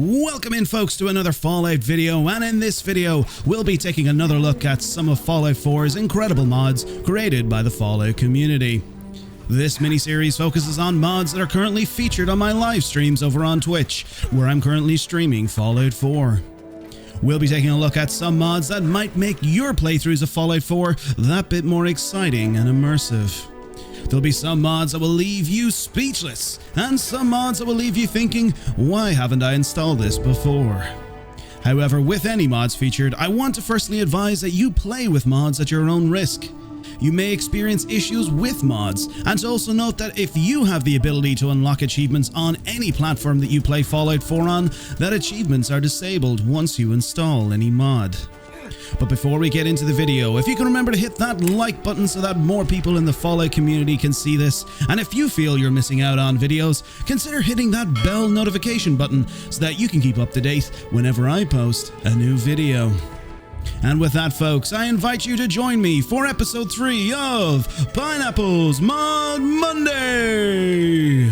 Welcome in folks to another Fallout video, and in this video we'll be taking another look at some of Fallout 4's incredible mods created by the Fallout community. This mini-series focuses on mods that are currently featured on my live streams over on Twitch, where I'm currently streaming Fallout 4. We'll be taking a look at some mods that might make your playthroughs of Fallout 4 that bit more exciting and immersive. There'll be some mods that will leave you speechless, and some mods that will leave you thinking, why haven't I installed this before? However, with any mods featured, I want to firstly advise that you play with mods at your own risk. You may experience issues with mods, and to also note that if you have the ability to unlock achievements on any platform that you play Fallout 4 on, that achievements are disabled once you install any mod. But before we get into the video, if you can remember to hit that like button so that more people in the Fallout community can see this, and if you feel you're missing out on videos, consider hitting that bell notification button so that you can keep up to date whenever I post a new video. And with that folks, I invite you to join me for episode 3 of Pineapple's Mod Monday!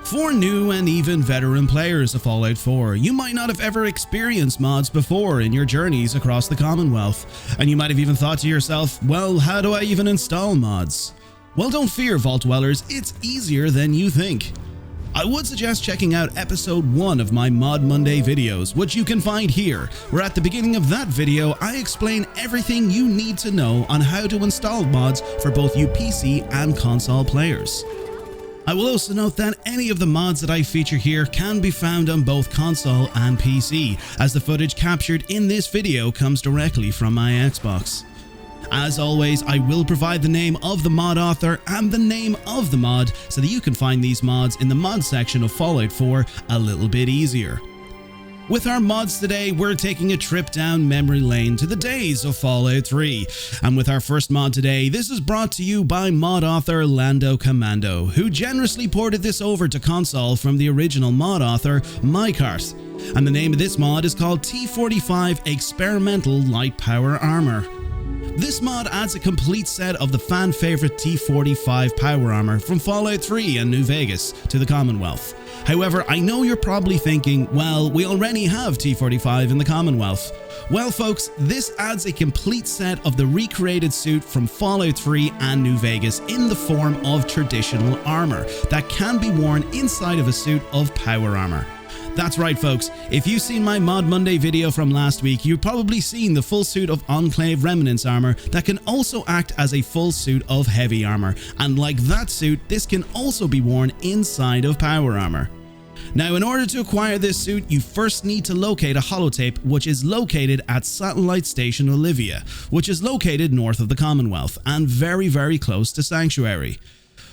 For new and even veteran players of Fallout 4, you might not have ever experienced mods before in your journeys across the Commonwealth, and you might have even thought to yourself, well, how do I even install mods? Well, don't fear, Vault Dwellers, it's easier than you think. I would suggest checking out episode 1 of my Mod Monday videos, which you can find here, where at the beginning of that video I explain everything you need to know on how to install mods for both you PC and console players. I will also note that any of the mods that I feature here can be found on both console and PC, as the footage captured in this video comes directly from my Xbox. As always, I will provide the name of the mod author and the name of the mod so that you can find these mods in the mod section of Fallout 4 a little bit easier. With our mods today, we're taking a trip down memory lane to the days of Fallout 3. And with our first mod today, this is brought to you by mod author Lando Commando, who generously ported this over to console from the original mod author Minecart. And the name of this mod is called T45 Experimental Light Power Armor. This mod adds a complete set of the fan favorite T45 power armor from Fallout 3 and New Vegas to the Commonwealth. However, I know you're probably thinking, well, we already have T45 in the Commonwealth. Well folks, this adds a complete set of the recreated suit from Fallout 3 and New Vegas in the form of traditional armor that can be worn inside of a suit of power armor. That's right folks, if you've seen my Mod Monday video from last week, you've probably seen the full suit of Enclave Remnants armor that can also act as a full suit of heavy armor, and like that suit, this can also be worn inside of power armor. Now, in order to acquire this suit, you first need to locate a holotape which is located at Satellite Station Olivia, which is located north of the Commonwealth and very close to Sanctuary.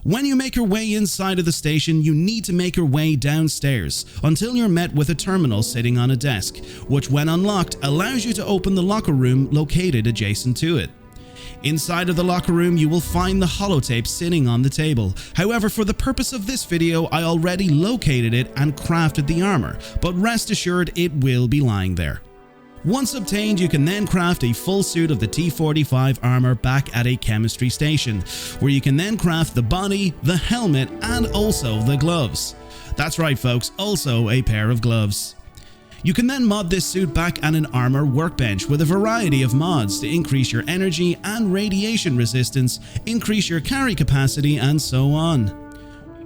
When you make your way inside of the station, you need to make your way downstairs until you're met with a terminal sitting on a desk, which when unlocked allows you to open the locker room located adjacent to it. Inside of the locker room, you will find the holotape sitting on the table. However, for the purpose of this video, I already located it and crafted the armor, but rest assured it will be lying there. Once obtained, you can then craft a full suit of the T45 armor back at a chemistry station, where you can then craft the body, the helmet, and also the gloves. That's right folks, also a pair of gloves. You can then mod this suit back at an armor workbench with a variety of mods to increase your energy and radiation resistance, increase your carry capacity, and so on.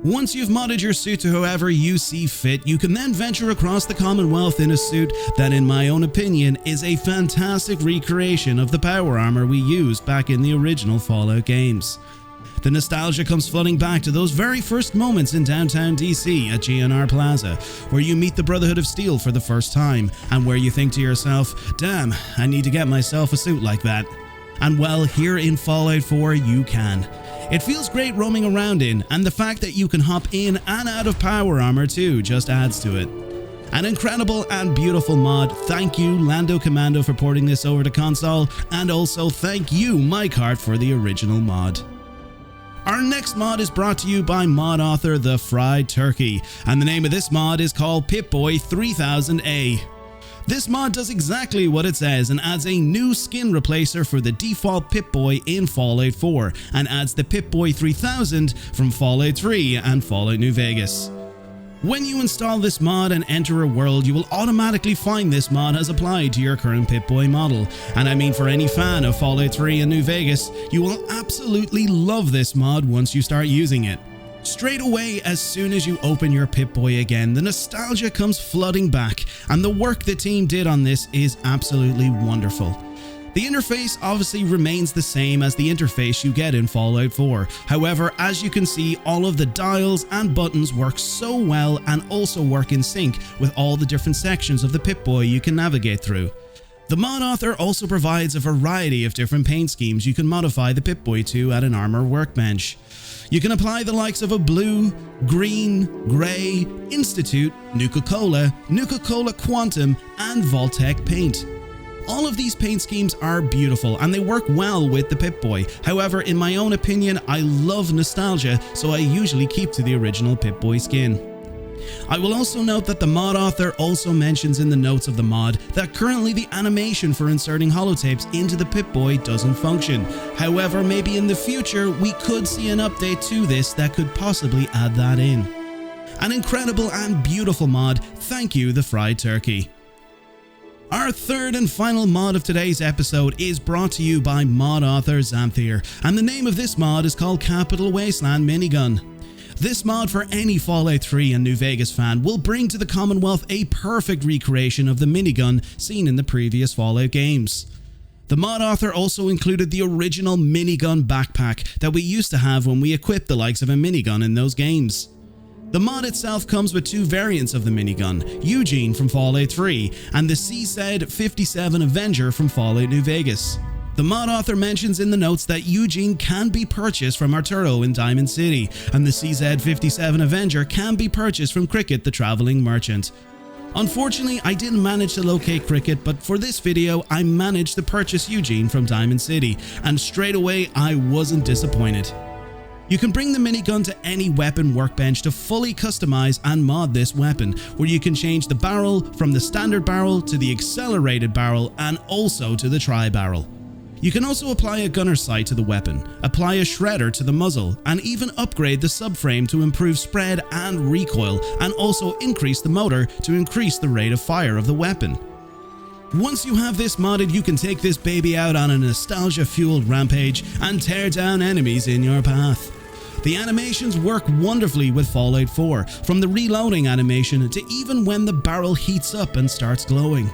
Once you've modded your suit to however you see fit, you can then venture across the Commonwealth in a suit that, in my own opinion, is a fantastic recreation of the power armor we used back in the original Fallout games. The nostalgia comes flooding back to those very first moments in downtown DC at GNR Plaza, where you meet the Brotherhood of Steel for the first time, and where you think to yourself, damn, I need to get myself a suit like that. And well, here in Fallout 4 you can. It feels great roaming around in, and the fact that you can hop in and out of power armor too just adds to it. An incredible and beautiful mod. Thank you Lando Commando for porting this over to console, and also thank you Minecart for the original mod. Our next mod is brought to you by mod author The Fried Turkey, and the name of this mod is called Pip Boy 3000A. This mod does exactly what it says and adds a new skin replacer for the default Pip Boy in Fallout 4 and adds the Pip Boy 3000 from Fallout 3 and Fallout New Vegas. When you install this mod and enter a world, you will automatically find this mod has applied to your current Pip Boy model, and I mean for any fan of Fallout 3 and New Vegas, you will absolutely love this mod once you start using it. Straight away, as soon as you open your Pip Boy again, the nostalgia comes flooding back, and the work the team did on this is absolutely wonderful. The interface obviously remains the same as the interface you get in Fallout 4. However, as you can see, all of the dials and buttons work so well and also work in sync with all the different sections of the Pip Boy you can navigate through. The mod author also provides a variety of different paint schemes you can modify the Pip Boy to at an armor workbench. You can apply the likes of a blue, green, grey, Institute, Nuka-Cola, Nuka-Cola Quantum and Vault-Tec paint. All of these paint schemes are beautiful and they work well with the Pip Boy. However, in my own opinion, I love nostalgia, so I usually keep to the original Pip Boy skin. I will also note that the mod author also mentions in the notes of the mod that currently the animation for inserting holotapes into the Pip Boy doesn't function. However, maybe in the future we could see an update to this that could possibly add that in. An incredible and beautiful mod, thank you The Fried Turkey. Our third and final mod of today's episode is brought to you by mod author Xanthier, and the name of this mod is called Capital Wasteland Minigun. This mod for any Fallout 3 and New Vegas fan will bring to the Commonwealth a perfect recreation of the minigun seen in the previous Fallout games. The mod author also included the original minigun backpack that we used to have when we equipped the likes of a minigun in those games. The mod itself comes with two variants of the minigun, Eugene from Fallout 3 and the CZ-57 Avenger from Fallout New Vegas. The mod author mentions in the notes that Eugene can be purchased from Arturo in Diamond City, and the CZ-57 Avenger can be purchased from Cricket the Traveling Merchant. Unfortunately, I didn't manage to locate Cricket, but for this video, I managed to purchase Eugene from Diamond City, and straight away, I wasn't disappointed. You can bring the minigun to any weapon workbench to fully customize and mod this weapon, where you can change the barrel from the standard barrel to the accelerated barrel and also to the tri-barrel. You can also apply a gunner sight to the weapon, apply a shredder to the muzzle, and even upgrade the subframe to improve spread and recoil, and also increase the motor to increase the rate of fire of the weapon. Once you have this modded, you can take this baby out on a nostalgia-fueled rampage and tear down enemies in your path. The animations work wonderfully with Fallout 4, from the reloading animation to even when the barrel heats up and starts glowing.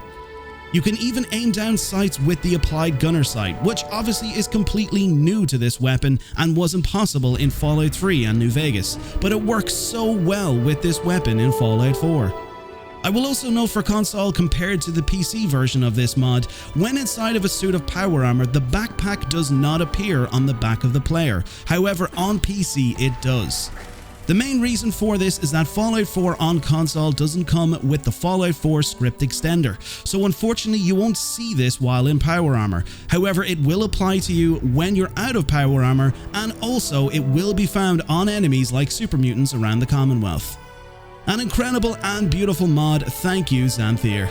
You can even aim down sights with the applied gunner sight, which obviously is completely new to this weapon and wasn't possible in Fallout 3 and New Vegas, but it works so well with this weapon in Fallout 4. I will also note for console, compared to the PC version of this mod, when inside of a suit of power armor, the backpack does not appear on the back of the player. However, on PC it does. The main reason for this is that Fallout 4 on console doesn't come with the Fallout 4 script extender, so unfortunately you won't see this while in power armor. However, it will apply to you when you're out of power armor, and also it will be found on enemies like super mutants around the Commonwealth. An incredible and beautiful mod, thank you Xanthier.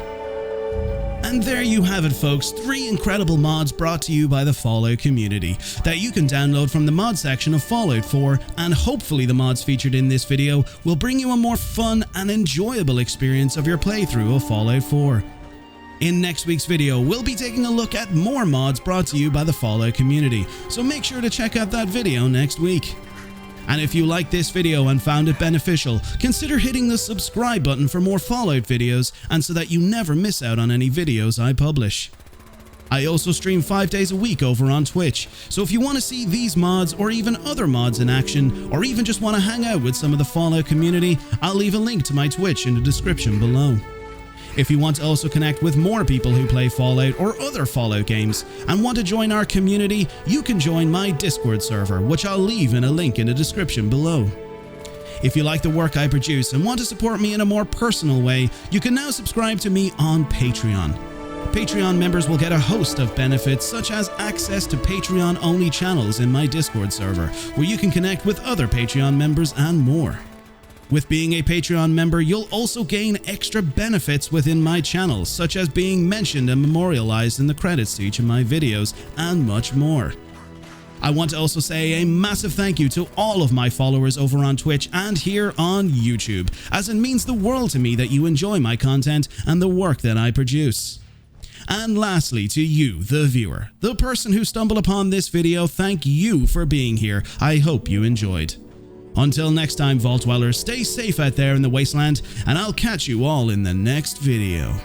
And there you have it folks, 3 incredible mods brought to you by the Fallout community that you can download from the mod section of Fallout 4, and hopefully the mods featured in this video will bring you a more fun and enjoyable experience of your playthrough of Fallout 4. In next week's video, we'll be taking a look at more mods brought to you by the Fallout community, so make sure to check out that video next week. And if you liked this video and found it beneficial, consider hitting the subscribe button for more Fallout videos and so that you never miss out on any videos I publish. I also stream 5 days a week over on Twitch, so if you want to see these mods or even other mods in action, or even just want to hang out with some of the Fallout community, I'll leave a link to my Twitch in the description below. If you want to also connect with more people who play Fallout or other Fallout games and want to join our community, you can join my Discord server, which I'll leave in a link in the description below. If you like the work I produce and want to support me in a more personal way, you can now subscribe to me on Patreon. Patreon members will get a host of benefits such as access to Patreon-only channels in my Discord server, where you can connect with other Patreon members and more. With being a Patreon member, you'll also gain extra benefits within my channel, such as being mentioned and memorialized in the credits to each of my videos, and much more. I want to also say a massive thank you to all of my followers over on Twitch and here on YouTube, as it means the world to me that you enjoy my content and the work that I produce. And lastly, to you, the viewer, the person who stumbled upon this video, thank you for being here. I hope you enjoyed. Until next time, Vault Dwellers, stay safe out there in the Wasteland, and I'll catch you all in the next video.